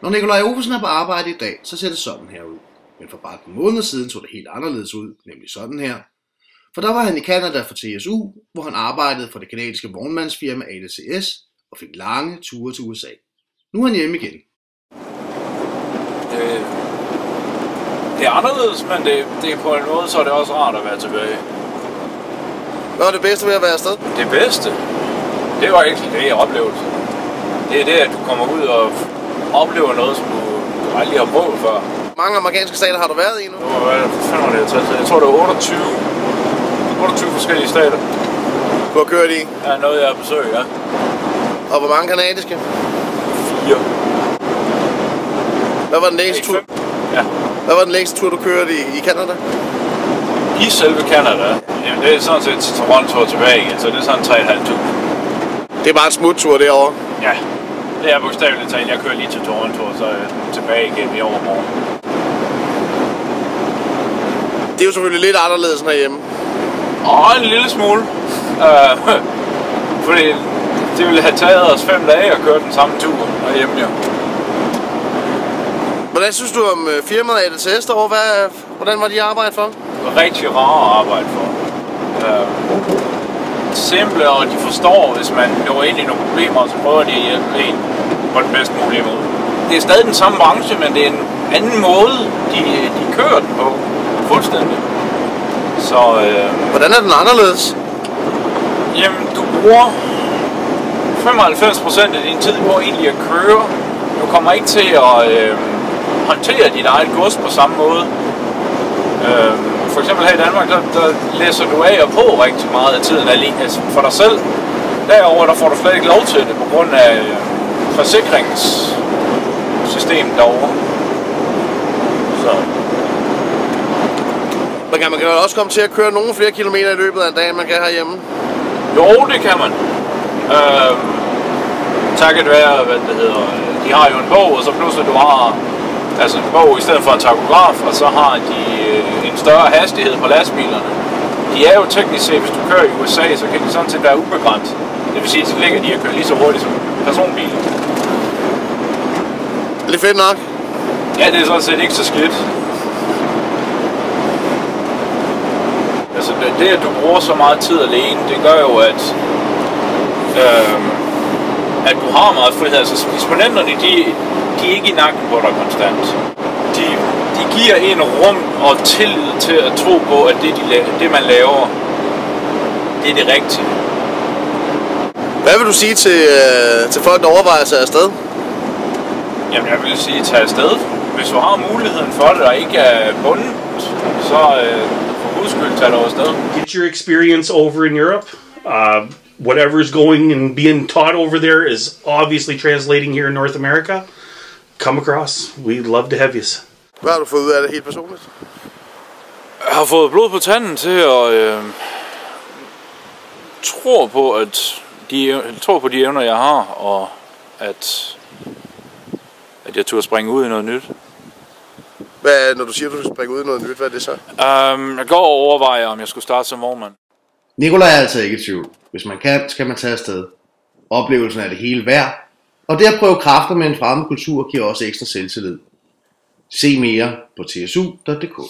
Når Nikolaj Ovesen er på arbejde i dag, så ser det sådan her ud. Men for bare et par måneder siden så det helt anderledes ud, nemlig sådan her. For der var han i Canada for TSU, hvor han arbejdede for det canadiske vognmandsfirma ADCS og fik lange ture til USA. Nu er han hjemme igen. Det er anderledes, men det er på en måde, så er det også rart at være tilbage. Hvad er det bedste ved at være afsted? Det bedste, det var egentlig det, jeg oplevede. Det er det, at du kommer ud og oplever noget, som du aldrig har prøvet før. Mange amerikanske stater har du været i nu? Jeg tror, det var 28 forskellige stater. Du har kørt i? Ja, noget jeg har besøgt, ja. Og hvor mange kanadiske? 4. Hvad var den længste tur? Ja. Hvad var den længste tur, du kørte i Canada? I selve Canada? Jamen, det er sådan set til Toronto og tilbage igen, så det er sådan 3,5 tur. Det er bare en smuttur derovre? Ja, det er bogstaveligt talt. Jeg kører lige til Toronto, og så er jeg tilbage igen i overmorgen. Det er jo selvfølgelig lidt anderledes end herhjemme. En lille smule. Fordi det ville have taget os 5 dage at køre den samme tur herhjemme, jo. Hvordan synes du om firmaet ADCS derovre? Hvordan var de arbejde for? Det var rigtig rart at arbejde for. Simple, og de forstår, hvis man løber ind i nogle problemer, så prøver de at hjælpe en på den bedste mulige måde. Det er stadig den samme branche, men det er en anden måde, de kører den på. Fuldstændig. Så, hvordan er den anderledes? Jamen, du bruger 95% af din tid på egentlig at køre. Du kommer ikke til at håndtere dit eget gods på samme måde. For eksempel her i Danmark, der læser du af og på rigtig meget af tiden alene, altså for dig selv. Derover der får du slet ikke lov til det på grund af forsikringssystemet derovre. Så. Men kan man også komme til at køre nogle flere kilometer i løbet af en dag, end man kan herhjemme? Jo, det kan man. Takket være, de har jo en bog, og så pludselig du har en bog i stedet for en takograf, og så har de en større hastighed på lastbilerne. De er jo teknisk set, hvis du kører i USA, så kan de sådan set være ubegrænset. Det vil sige, at så ligger de og kører lige så hurtigt som personbiler. Det er fedt nok. Ja, det er sådan set ikke så skidt. Altså det, at du bruger så meget tid alene, det gør jo, at du har meget frihed. Altså disponenterne, de er ikke i nakken på dig konstant. De giver en rum og tillid til at tro på, at det man laver, det er det rigtige. Hvad vil du sige til folk, der overvejer sig afsted? Jamen jeg vil sige, tag afsted. Hvis du har muligheden for det, og ikke er bundet, så for guds skyld tag dig afsted. Get your experience over in Europe. Whatever's going and being taught over there is obviously translating here in North America. Come across. We'd love to have you. Hvad har du fået ud af det helt personligt? Jeg har fået blod på tanden til at tro på de evner jeg har, og at jeg turde springe ud i noget nyt. Når du siger, at du skal springe ud i noget nyt, hvad er det så? Jeg går og overvejer, om jeg skulle starte som vognmand. Nikolaj er altså ikke i tvivl. Hvis man kan, skal man tage afsted. Oplevelsen er det hele værd, og det at prøve kræfter med en fremmed kultur giver også ekstra selvtillid. Se mere på tsu.dk.